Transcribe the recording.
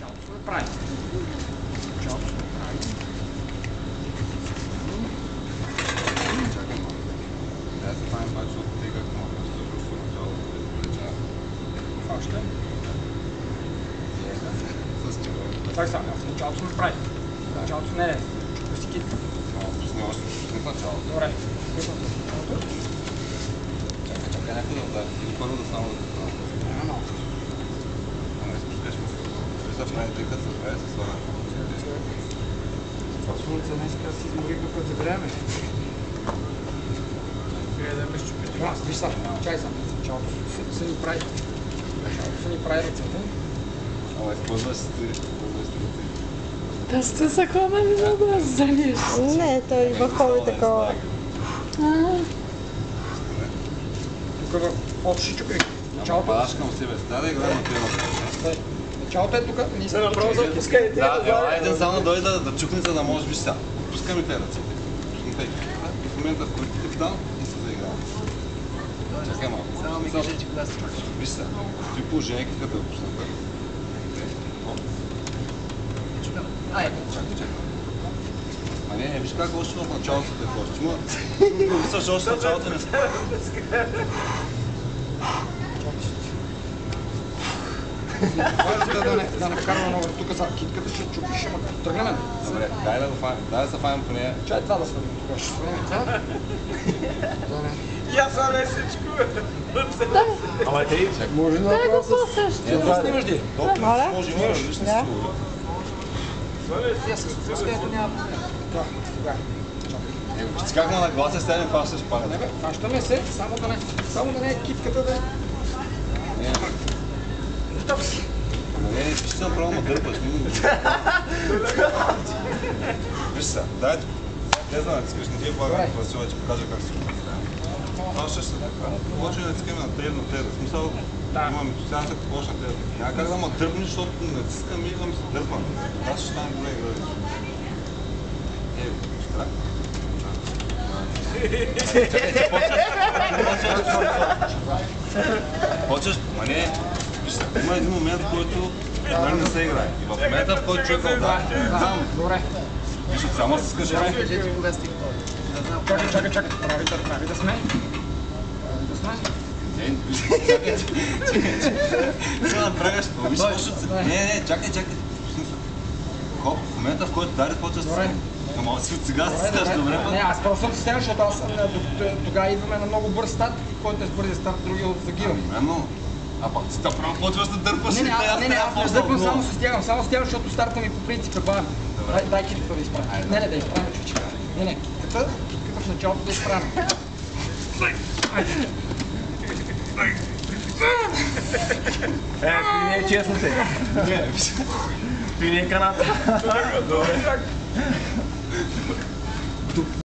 Началото се направи. Началото се направи. Чакай малко. Да се правим пак, защото те както ма пресъжда в началото, да изполечава. Още. С чего? Това е само. В началото се направи. В началото не е. Чупи си кит. Пусни още в началото. Добре. Пусна се в началото. Чакай някой да удари. Или първо да само да те правя. Няма много. Ама не спускаш ме. Виж да прави, тъй като се прави с това. Слънце днеска си изморих докато забреме. Да ме щупи. Това, виж са, чай са. Началото се ни прави. Началото се ни прави ръцете. Ама използваш си. Das ist ja kaum ein Übersanisch. Не, той върхови такова. Тук общо ще чупи. Ама Началото. падаш към себе си. Да играем на тема. Началото е тук. Не искам направо за отпускай. Да, айде само дойде да чукне, за да можеш, виж сега. Пускай ми те ръцете. И в момента, в който ти дам, и се заигравам. Чакай малко. Само ми кажи, че кога си свършиш. Виж сега. Ти положение какъв е почната. Чакай. А не, виж как още в началото те ходиш. Мисля, че още в началото не се. Да не вкарвам много тук за китката, ще чупиш, ама като тръгнем. Добре, дай да го фанем. Дай да се фанем по нея. Чай това да свалим тук, ще свалим това. Я сам е всичко. Ама ей, чакай. Може да Да го направя с... пусаш. Да снимаш ди. Толкова Моля? не може, има различни Да. стилове. Я с отпускането няма проблем. Да, тогава. Виж как на нагласа сега не фащаш Не палец. бе, фащаме се, само да не е китката да е... Не, не, виж се направо ма дърпаш. Виж сега, дай тук. Не знам, искаш, не ти е благам в класила, че покажа как се прави. Фащаш се така. Почва да цикаме на тезно. В смисъл, имам сега се почна тезно. Няма как да ма дърпнеш, защото натискам и идвам се дърпам. Аз ще стане добре игра. Штрак. Почваш, ма не, има един момент, в който не се играе. И в момента, в който човек отдава, там, Добре. виж, само се скажи. Кажи, че кога стих това. Чакай. Прави да сме. Да сме. Не, виж, чакай. Сега направяш, виж, не, чакай. Хоп, в момента, в който дари, почва да се. Ама сега си сташ добре, Не, аз просто съм стена, защото аз тогава идваме на много бърз старт, който е с бързи старт, другия загива. Именно. А пак си право почваш да дърпаш и Не, аз не дърпам, само се стягам, защото старта ми по принцип е бавен. Дай китката да изправим. Не, да изправим чучка. Не, китката в началото да изправим. Ти не е честно те. Ти не е каната.